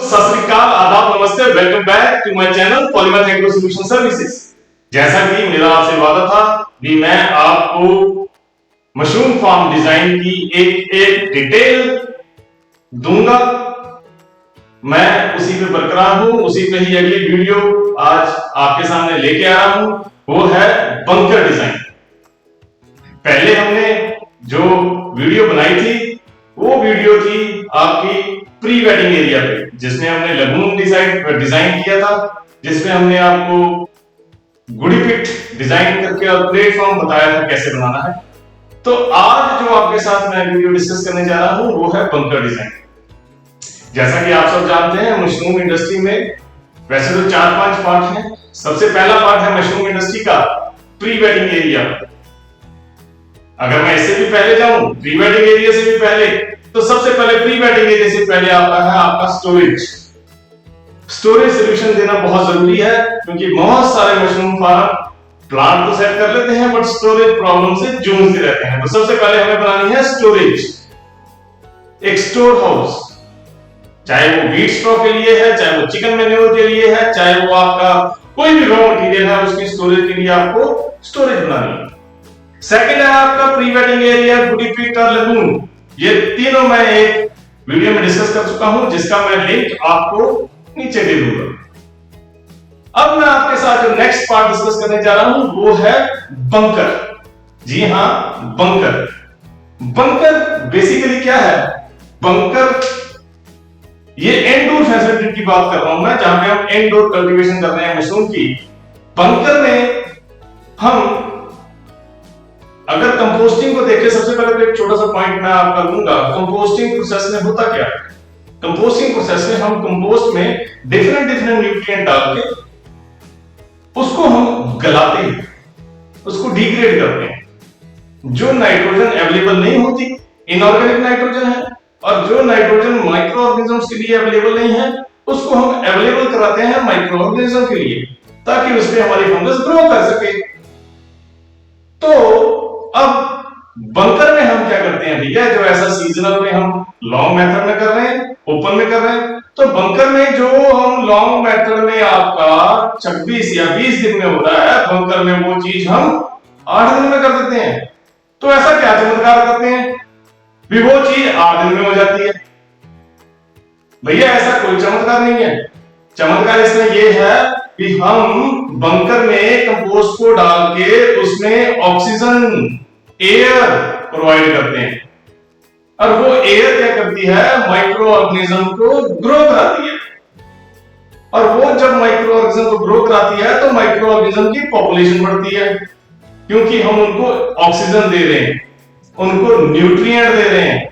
सत श्री अकाल, आदाब, नमस्ते, welcome back to my channel Polymer agro solution services. जैसा कि मेरा आपसे वादा था कि मैं आपको मशरूम फार्म डिजाइन की एक डिटेल दूंगा, मैं उसी पे बरकरार हूं, उसी पे ही अगली वीडियो आज आपके सामने लेके आ रहा हूं। वो है बंकर डिजाइन। पहले हमने जो वीडियो बनाई थी वो वीडियो थी आपकी प्री वेडिंग एरिया पे, जिसमें हमने लगून डिजाइन किया था, जिसमें हमने आपको गुड़ी पिट डिजाइन करके और प्लेटफॉर्म बताया था कैसे बनाना है। तो आज जो आपके साथ मैं वीडियो डिस्कस करने जा रहा हूं वो है बंकर डिजाइन। जैसा कि आप सब जानते हैं, मशरूम इंडस्ट्री में वैसे तो 4-5 पार्ट हैं। सबसे पहला पार्ट है मशरूम इंडस्ट्री का प्री वेडिंग एरिया। अगर मैं इससे भी पहले जाऊं, प्री वेडिंग एरिया से भी पहले, तो सबसे पहले प्री वेडिंग एरिया से पहले आता है आपका स्टोरेज सोल्यूशन देना बहुत जरूरी है, क्योंकि बहुत सारे मशरूम फार्म प्लांट तो सेट कर लेते हैं बट स्टोरेज प्रॉब्लम से जूझते रहते हैं। तो सबसे पहले हमें बनानी है स्टोरेज, एक स्टोर हाउस, चाहे वो वीट स्टॉक के लिए है, चाहे वो चिकन मैन्योर के लिए है, चाहे वो आपका कोई भी रॉ मटेरियल है, उसकी स्टोरेज के लिए आपको स्टोरेज बनानी है। सेकंड है आपका प्री वेडिंग एरिया, गुडी पिट और लगून। ये तीनों मैं एक वीडियो में डिस्कस कर चुका हूं, जिसका मैं लिंक आपको नीचे दे दूंगा। अब मैं आपके साथ जो नेक्स्ट पार्ट डिस्कस करने जा रहा हूं वो है बंकर। जी हां, बंकर। बंकर बेसिकली क्या है? बंकर ये इंडोर फैसिलिटी की बात कर रहा हूं मैं, जहां पे हम इंडोर कल्टीवेशन कर रहे हैं मशरूम की। बंकर में हम अगर कंपोस्टिंग को देखें, सबसे पहले तो एक छोटा सा पॉइंट मैं आपका लूंगा। कंपोस्टिंग प्रोसेस में होता क्या है? कंपोस्टिंग प्रोसेस में हम कंपोस्ट में डिफरेंट न्यूट्रिएंट डाल के उसको हम गलाते हैं, उसको डिग्रेड करते हैं। जो नाइट्रोजन अवेलेबल नहीं होती, इनऑर्गेनिक नाइट्रोजन है, और जो नाइट्रोजन माइक्रो ऑर्गेनिजम्स के लिए अवेलेबल नहीं है, उसको हम अवेलेबल कराते हैं माइक्रो ऑर्गेनिज्म के लिए, ताकि उस पे हमारी फंगस ग्रो कर सके। तो अब बंकर में हम क्या करते हैं भैया, जो ऐसा सीजनल में हम लॉन्ग मेथड में कर रहे हैं, ओपन में कर रहे हैं, तो बंकर में जो हम लॉन्ग मेथड में आपका 26 या 20 दिन में होता है, बंकर में वो चीज हम 8 दिन में कर देते हैं। तो ऐसा क्या चमत्कार करते हैं भी वो चीज 8 दिन में हो जाती है? भैया ऐसा कोई चमत्कार नहीं है। चमत्कार इसमें यह है कि हम बंकर में कंपोस्ट को डाल के उसमें ऑक्सीजन, एयर प्रोवाइड करते हैं, और वो एयर क्या करती है? माइक्रो ऑर्गेनिज्म को ग्रो कराती है। और वो जब माइक्रो ऑर्गेनिज्म को ग्रो कराती है तो माइक्रो ऑर्गेनिज्म की पॉपुलेशन बढ़ती है, क्योंकि हम उनको ऑक्सीजन दे रहे हैं, उनको न्यूट्रिएंट दे रहे हैं।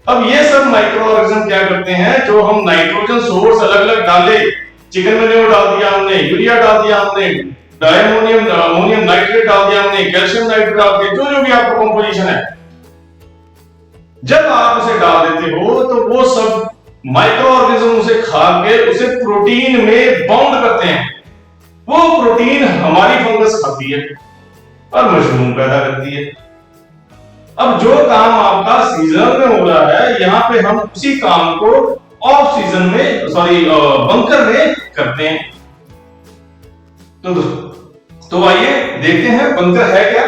अब ये सब माइक्रो ऑर्गेनिज्म क्या करते हैं? जो हम नाइट्रोजन सोर्स अलग अलग डाले, चिकन मैन्योर डाल दिया हमने, यूरिया डाल दिया हमने, अमोनियम नाइट्रेट डाल दिया हमने, कैल्शियम नाइट्रेट डाल दिया, जो भी आपका कंपोजिशन है, जब आप उसे डाल देते हो तो वो सब माइक्रो ऑर्गेनिज्म उसे खा के उसे प्रोटीन में बाउंड करते हैं। वो प्रोटीन हमारी फंगस खाती है और मशरूम पैदा करती है। अब जो काम आपका सीजन में हो रहा है, यहां पे हम उसी काम को ऑफ सीजन में, बंकर में करते हैं। तो आइए देखते हैं बंकर है क्या।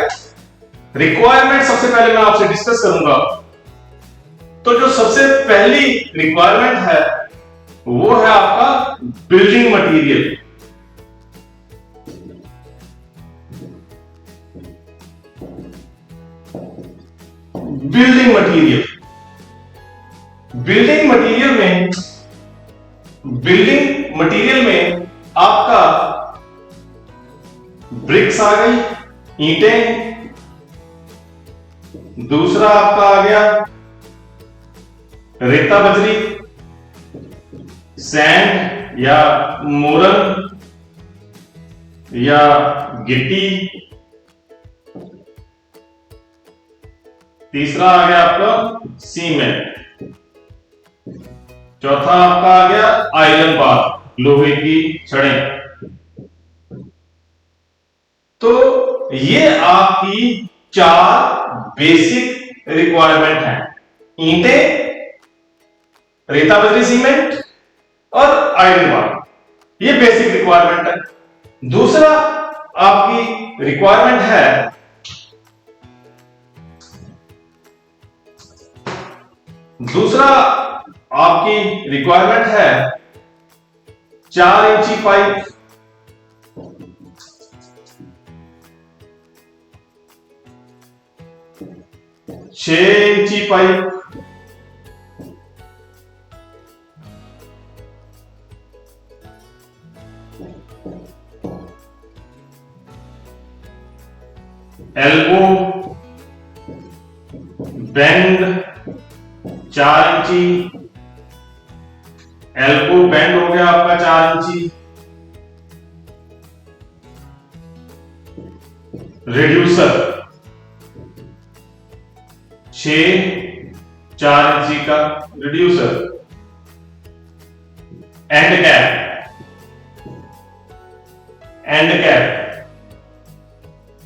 रिक्वायरमेंट सबसे पहले मैं आपसे डिस्कस करूंगा। तो जो सबसे पहली रिक्वायरमेंट है वो है आपका बिल्डिंग मटेरियल। बिल्डिंग मटेरियल में आपका ब्रिक्स आ गई, ईंटें। दूसरा आपका आ गया रेता बजरी, सैंड या मोरन या गिट्टी। तीसरा आ गया आपका सीमेंट। चौथा आपका आ गया आयरन बार, लोहे की छड़ें। तो ये आपकी 4 बेसिक रिक्वायरमेंट है। ईंटें, रेता बजरी सीमेंट और आयरन बार। ये बेसिक रिक्वायरमेंट है। दूसरा आपकी रिक्वायरमेंट है दूसरा आपकी रिक्वायरमेंट है 4 इंची पाइप, 6 इंची पाइप, एल्बो बेंड 4 इंची, एल्बो बेंड हो गया आपका 4 इंची, रिड्यूसर 4 इंची का रिड्यूसर, एंड कैप,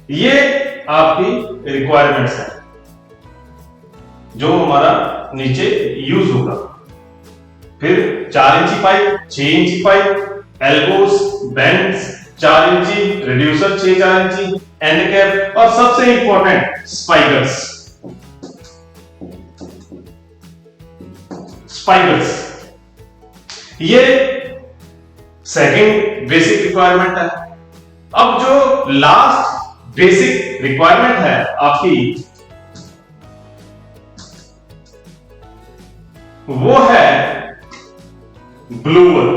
ये आपकी रिक्वायरमेंट्स है जो हमारा नीचे यूज होगा। फिर 4 इंची पाइप, 6 इंची पाइप, एल्बोस, बेंड्स 4 इंची, रिड्यूसर 4 इंची, एंड कैप, और सबसे इंपॉर्टेंट स्पाइकर्स। ये सेकंड बेसिक रिक्वायरमेंट है। अब जो लास्ट बेसिक रिक्वायरमेंट है आपकी, वो है ब्लोअर।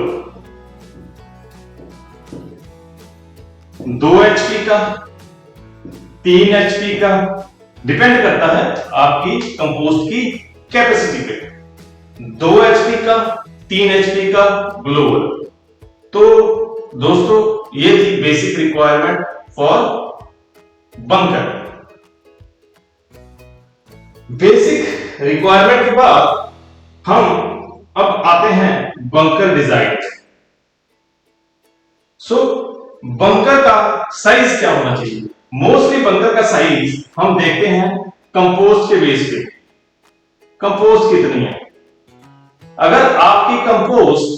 2 HP का, 3 HP का, डिपेंड करता है आपकी कंपोस्ट की कैपेसिटी पे। 2 HP का, 3 HP का ब्लोअर। तो दोस्तों ये थी basic requirement for bunker. Basic requirement के बाद हम अब आते हैं बंकर डिजाइन। बंकर का साइज क्या होना चाहिए? मोस्टली बंकर का साइज हम देखते हैं कंपोस्ट के बेस पे। कंपोस्ट कितनी है? अगर आपकी कंपोस्ट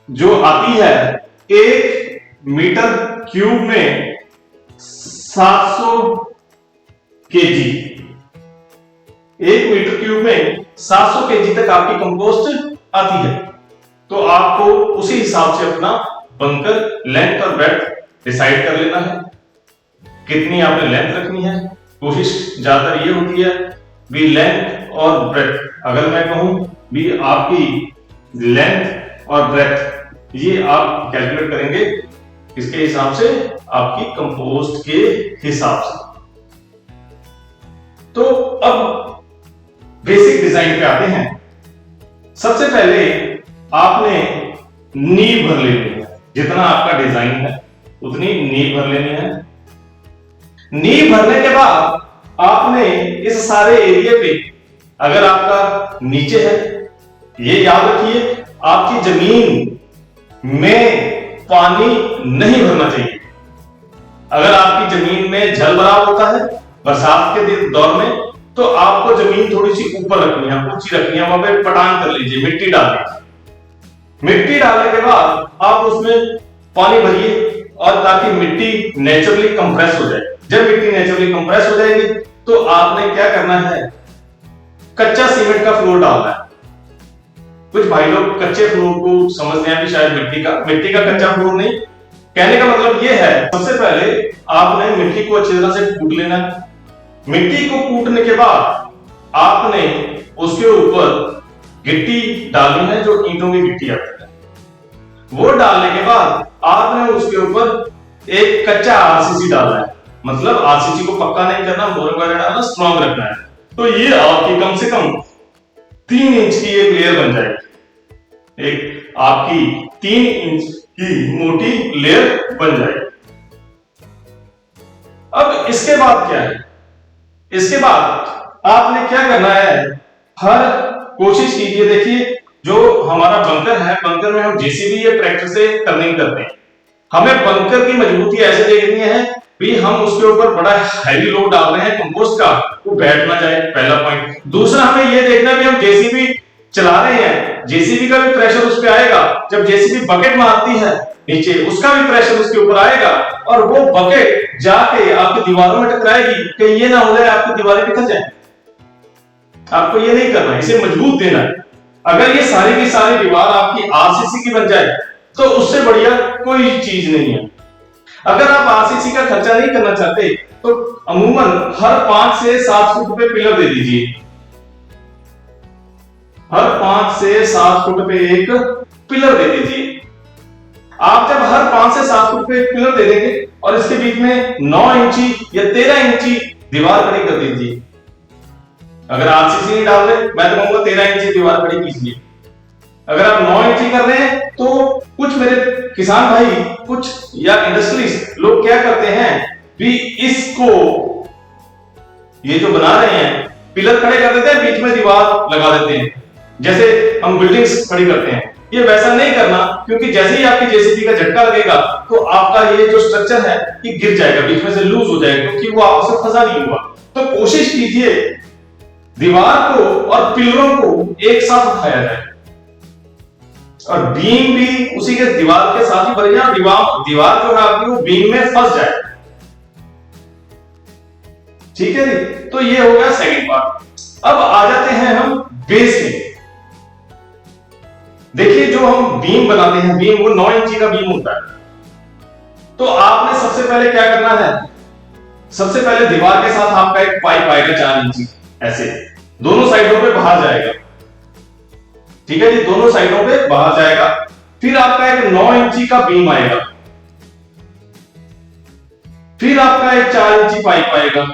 जो आती है 1 मीटर क्यूब में 700 केजी, 1 मीटर क्यूब में 700 केजी तक आपकी कंपोस्ट आती है, तो आपको उसी हिसाब से अपना बंकर लेंथ और ब्रेड्थ डिसाइड कर लेना है। कितनी आपने लेंथ रखनी है? कोशिश ज्यादातर ये होती है भी लेंथ और ब्रेड्थ, अगर मैं कहूं भी आपकी लेंथ और ब्रेड्थ ये आप कैलकुलेट करेंगे किसके हिसाब से? आपकी कंपोस्ट के हिसाब से। तो अब बेसिक डिजाइन पे आते हैं। सबसे पहले आपने नींव भर लेनी है। जितना आपका डिजाइन है उतनी नींव भर लेनी है। नींव भरने के बाद आपने इस सारे एरिया पे, अगर आपका नीचे है, ये याद रखिए आपकी जमीन में पानी नहीं भरना चाहिए। अगर आपकी जमीन में जल भराव होता है बरसात के दौर में, तो आपको जमीन थोड़ी सी ऊपर रखनी है, ऊंची रखनी है, वहां पे पटान कर लीजिए, मिट्टी डाल लीजिए। मिट्टी डालने के बाद आप उसमें पानी भरिए, और ताकि मिट्टी नेचुरली कंप्रेस हो जाए। जब मिट्टी नेचुरली कंप्रेस हो जाएगी तो आपने क्या करना है? कच्चा सीमेंट का फ्लोर डालना है। कुछ भाई लोग कच्चे फ्लोर को समझते हैं कि शायद मिट्टी का कच्चा फ्लोर नहीं। कहने का मतलब यह है, सबसे पहले आपने मिट्टी को अच्छी तरह से कूट लेना है। मिट्टी को कूटने के बाद आपने उसके ऊपर गिट्टी डालनी है, जो ईंटों की गिट्टी आती है। वो डालने के बाद आपने उसके ऊपर एक कच्चा आरसीसी डालना है। मतलब आरसीसी को पक्का नहीं करना, बोरिंग वगैरह डालना, स्ट्रॉन्ग रखना है। तो ये आपकी कम से कम 3 इंच की एक लेयर बन जाएगी। एक आपकी 3 इंच की मोटी लेयर बन जाएगी। अब इसके बाद क्या है? इसके बाद आपने क्या करना है? हर कोशिश कीजिए, देखिए जो हमारा बंकर है, बंकर में हम जेसीबी या ट्रैक्टर से टर्निंग करते हैं। हमें बंकर की मजबूती ऐसे देखनी है भी हम उसके ऊपर बड़ा हैवी लोड डाल रहे हैं कंपोस्ट का, वो बैठ ना जाए, पहला पॉइंट। दूसरा हमें यह देखना भी हम जेसीबी चला रहे हैं जेसीबी का भी प्रेशर उस पे आएगा। जब जेसीबी बकेट मारती है नीचे, उसका भी प्रेशर उसके ऊपर आएगा और वो बकेट जाके आपकी दीवारों में टकराएगी। कि ये ना हो जाए आपकी दीवारें बिखर जाए। आपको ये नहीं करना है, इसे मजबूत देना है। अगर ये सारी की सारी दीवार आपकी आरसीसी की बन जाए तो उससे बढ़िया कोई चीज नहीं है। अगर आप आरसीसी का खर्चा नहीं करना चाहते तो अमूमन हर 5 से 7 फुट पे पिलर दे दीजिए। हर 5 से 7 फुट पे एक पिलर दे दीजिए। आप जब हर 5 से 7 फुट पे एक पिलर दे देंगे और इसके बीच में 9 इंची या 13 इंची दीवार खड़ी कर दीजिए। अगर आरसीसी नहीं डाल रहे, मैं तो कहूंगा 13 इंची दीवार खड़ी कीजिए। अगर आप 9 इंची कर रहे हैं तो कुछ मेरे किसान भाई, कुछ या इंडस्ट्रीज लोग क्या करते हैं भी, इसको ये जो बना रहे हैं पिलर खड़े कर देते हैं, बीच में दीवार लगा देते हैं, जैसे हम बिल्डिंग्स खड़ी करते हैं। ये वैसा नहीं करना, क्योंकि जैसे ही आपकी जेसीबी का झटका लगेगा तो आपका ये जो स्ट्रक्चर है ये गिर जाएगा, बीच में से लूज हो जाएगा, क्योंकि वो आपस में फंसा नहीं हुआ। तो कोशिश कीजिए दीवार को और पिलरों को एक साथ उठाया जाए और बीम भी उसी के दीवार के साथ ही भर जाए। दीवार जो है आपकी वो बीम में फंस जाए। ठीक है जी, तो ये हो गया सेकंड पार्ट। अब आ जाते हैं हम बेस में। देखिए जो हम बीम बनाते हैं, बीम वो 9 इंची का बीम होता है। तो आपने सबसे पहले क्या करना है, सबसे पहले दीवार के साथ आपका एक पाइप आएगा 4 इंची, ऐसे दोनों साइडों पे बाहर जाएगा। ठीक है जी, दोनों साइडों पे बाहर जाएगा। फिर आपका एक 9 इंची का बीम आएगा। फिर आपका एक 4 इंची पाइप आएगा।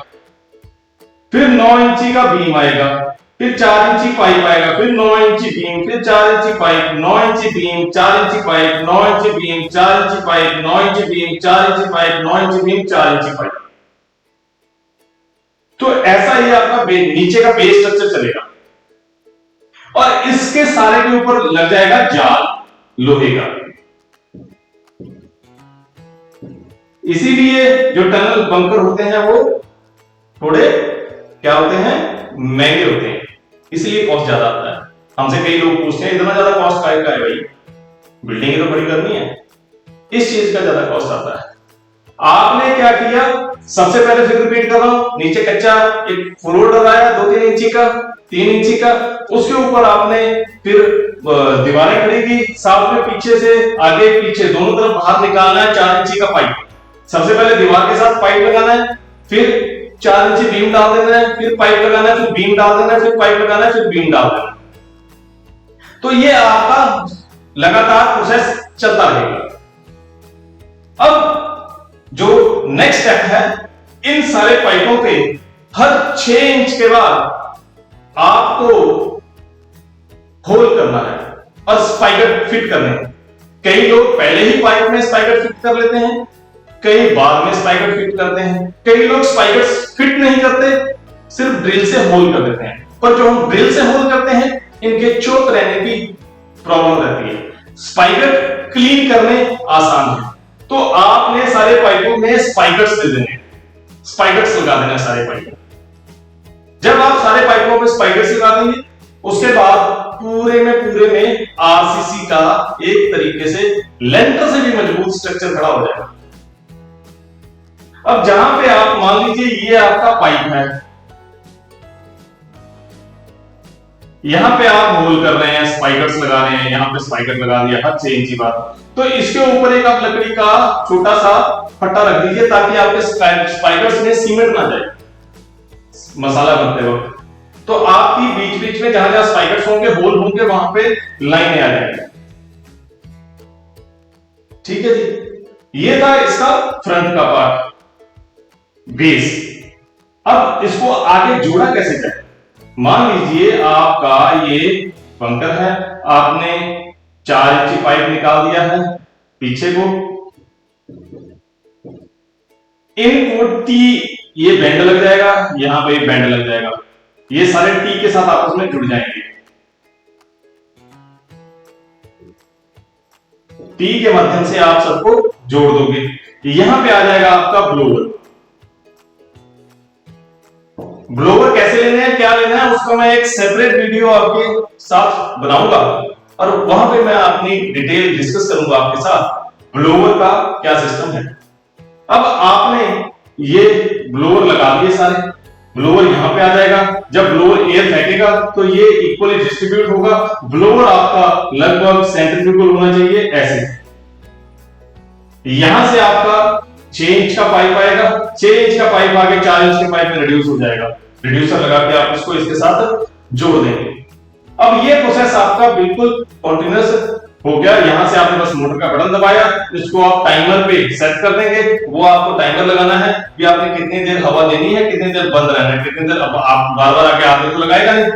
फिर 9 इंची का बीम आएगा। फिर 4 इंची पाइप आएगा। फिर 9 इंची बीम, फिर 4 इंची पाइप, 9 इंची बीम, 4 इंची पाइप, 9 इंची बीम, 4 इंची पाइप, 9 इंची बीम, 4 इंची पाइप, 9 इंची बीम, 4 इंची पाइप। तो ऐसा ही आपका नीचे का बेस स्ट्रक्चर चलेगा और इसके सारे के ऊपर लग जाएगा जाल लोहे का। इसीलिए जो टनल बंकर होते हैं वो थोड़े क्या होते हैं, महंगे होते हैं, इसलिए कॉस्ट ज्यादा आता है। हमसे कई लोग पूछते हैं इतना ज्यादा कॉस्ट का है भाई, बिल्डिंग तो बड़ी करनी है, इस चीज का ज्यादा कॉस्ट आता है। आपने क्या किया, सबसे पहले फिर रिपीट कर रहा हूं, नीचे कच्चा एक फ्लोर डलाया 2-3 इंची का, 3 इंची का, उसके ऊपर आपने फिर दीवारें खड़ी की, साथ में पीछे से आगे पीछे दोनों तरफ बाहर निकालना है 4 इंची का पाइप। सबसे पहले दीवार के साथ पाइप लगाना है, फिर 4 इंची बीम डाल देना है, फिर पाइप लगाना है, फिर बीम डाल देना है, फिर पाइप लगाना है, फिर बीम डाल देना है। तो ये आपका लगातार प्रोसेस चलता रहेगा। अब जो नेक्स्ट स्टेप है, इन सारे पाइपों पे हर 6 इंच के बाद आपको होल करना है और स्पाइगट फिट करने हैं। कई लोग पहले ही पाइप में स्पाइगट फिट कर लेते हैं, कई बाद में स्पाइगट फिट करते हैं, कई लोग स्पाइगट फिट नहीं करते, सिर्फ ड्रिल से होल कर देते हैं। पर जो हम ड्रिल से होल करते हैं इनके चोक रहने की प्रॉब्लम रहती है, स्पाइगट क्लीन करने आसान है। तो आपने सारे पाइपों में स्पाइगट्स दे देने, स्पाइगट्स लगा देना सारे पाइपों। जब आप सारे पाइपों पे स्पाइगट्स लगा देंगे उसके बाद पूरे में आरसीसी का एक तरीके से लेंटर से भी मजबूत स्ट्रक्चर खड़ा हो जाएगा। अब जहां पे आप मान लीजिए ये आपका पाइप है, यहां पे आप होल कर रहे हैं, स्पाइगट्स लगा रहे हैं, यहां पे स्पाइगट लगा दिया हर 6 इंची बाद, तो इसके ऊपर एक आप लकड़ी का छोटा सा फट्टा रख दीजिए ताकि आपके स्पाइगट्स में सीमेंट ना जाए मसाला बनते वक्त। तो आपकी बीच में जहां जहां स्पाइगट्स होंगे, होल होंगे, वहां पे लाइनें आ जाएंगी। ठीक है जी, ये था इसका फ्रंट का पार्ट, बेस। अब इसको आगे जोड़ा कैसे जाए। मान लीजिए आपका ये बंकर है, आपने 4 इंची पाइप निकाल दिया है पीछे को, इनको टी, ये बैंड लग जाएगा, यहां पे बैंड लग जाएगा, ये सारे टी के साथ आपस में जुड़ जाएंगे। टी के माध्यम से आप सबको जोड़ दोगे। यहां पे आ जाएगा आपका ब्लोवर। ब्लोवर कैसे लेना है, क्या लेना है, उसका मैं एक सेपरेट वीडियो आपके साथ बनाऊंगा। और वहां पे मैं अपनी डिटेल डिस्कस करूंगा आपके साथ ब्लोअर का क्या सिस्टम है। अब आपने ये ब्लोअर लगा दिए सारे, ब्लोअर यहां पे आ जाएगा। जब ब्लोअर एयर फेंकेगा तो ये इक्वली डिस्ट्रीब्यूट होगा। ब्लोअर आपका लगभग सेंट्रीफ्यूगल होना चाहिए ऐसे। यहां से आपका 6 इंच का पाइप आएगा, 6 इंच का पाइप आगे 4 इंच के पाइप में रिड्यूस हो जाएगा। रिड्यूसर लगा के आप इसको इसके साथ जोड़ देंगे। अब ये प्रोसेस आपका बिल्कुल कॉन्टिन्यूअस हो गया। यहां से आपने बस मोटर का बटन दबाया, इसको आप टाइमर पे सेट कर देंगे। वो आपको टाइमर लगाना है कि आपने कितनी देर हवा देनी है, कितनी देर बंद रहना है, कितनी देर। अब आप बार बार आके आपने तो लगाएगा नहीं,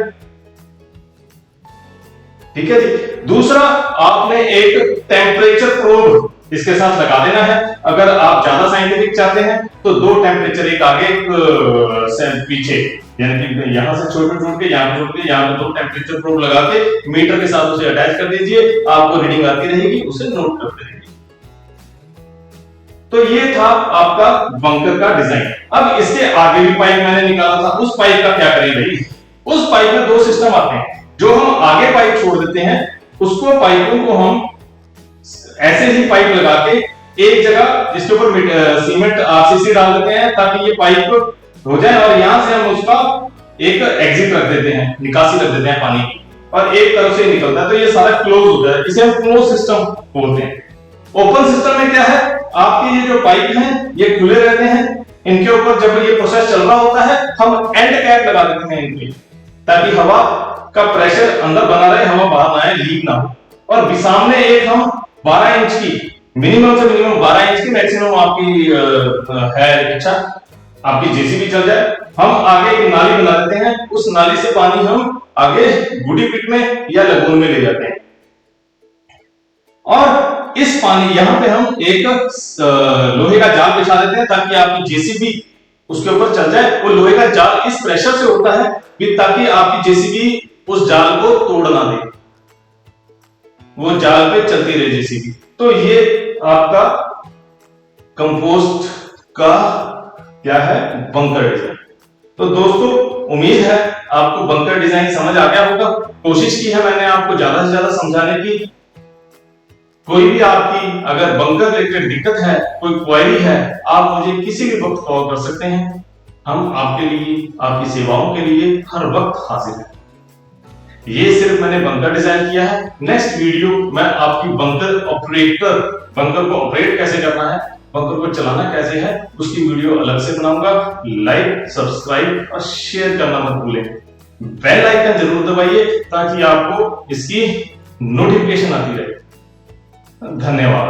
ठीक है जी। दूसरा, आपने एक टेम्परेचर प्रोब इसके साथ लगा देना है। अगर आप ज्यादा साइंटिफिक चाहते हैं तो 2 टेम्परेचर, एक आगे एक पीछे, यानी कि यहां से छोटे छोड़ के यहां पे छोड़ के यहां पे 2 टेम्परेचर प्रोब लगा के मीटर के साथ उसे अटैच कर दीजिए। आपको रीडिंग आती रहेगी, उसे नोट करते रहिए। तो ये था आपका बंकर का डिजाइन। अब इसके आगे भी पाइप मैंने निकाला था, उस पाइप का क्या करें भाई। उस पाइप में 2 सिस्टम आते हैं। जो हम आगे पाइप छोड़ देते हैं, उसको पाइपों को हम ऐसे ही पाइप लगा के एक जगह जिसके ऊपर सीमेंट आरसीसी डाल देते हैं ताकि ये पाइप हो जाए, और यहां से हम उसका एक एग्जिट रख देते हैं, निकासी रख देते हैं पानी की, और एक तरफ से निकलता है तो ये सारा क्लोज होता है। इसे हम क्लोज सिस्टम बोलते हैं। ओपन सिस्टम में क्या है, आपके ये जो पाइप हैं ये खुले रहते हैं। इनके ऊपर जब ये प्रोसेस चल रहा होता है हम एंड कैप लगा देते हैं इनके, ताकि हवा का प्रेशर अंदर बना रहे, हवा बाहर ना आए, लीक ना हो। और सामने एक हम 12 इंच की, मिनिमम से मिनिमम 12 इंच की, मैक्सिमम आपकी है इच्छा, आपकी जेसीबी चल जाए, हम आगे एक नाली बना देते हैं। उस नाली से पानी हम आगे गुडी पिट में या लगून में ले जाते हैं, और इस पानी यहां पे हम एक लोहे का जाल बिछा देते हैं ताकि आपकी जेसीबी उसके ऊपर चल जाए। वो लोहे का जाल इस प्रेशर से होता है कि ताकि आपकी जेसीबी उस जाल को तोड़ ना दे, वो जाल पे चलती रहे जेसीबी। तो ये आपका कंपोस्ट का क्या है, बंकर डिजाइन। तो दोस्तों उम्मीद है आपको बंकर डिजाइन समझ आ गया होगा। कोशिश की है मैंने आपको ज्यादा से ज्यादा समझाने की। कोई भी आपकी अगर बंकर रिलेटेड दिक्कत है, कोई क्वेरी है, आप मुझे किसी भी वक्त कॉल कर सकते हैं। हम आपके लिए, आपकी सेवाओं के लिए हर वक्त हाजिर हैं। ये सिर्फ मैंने बंकर डिजाइन किया है। नेक्स्ट वीडियो मैं आपकी बंकर को ऑपरेट कैसे करना है, बंकर को चलाना कैसे है, उसकी वीडियो अलग से बनाऊंगा। लाइक, सब्सक्राइब और शेयर करना मत भूलें। बेल आइकन जरूर दबाइए ताकि आपको इसकी नोटिफिकेशन आती रहे। धन्यवाद।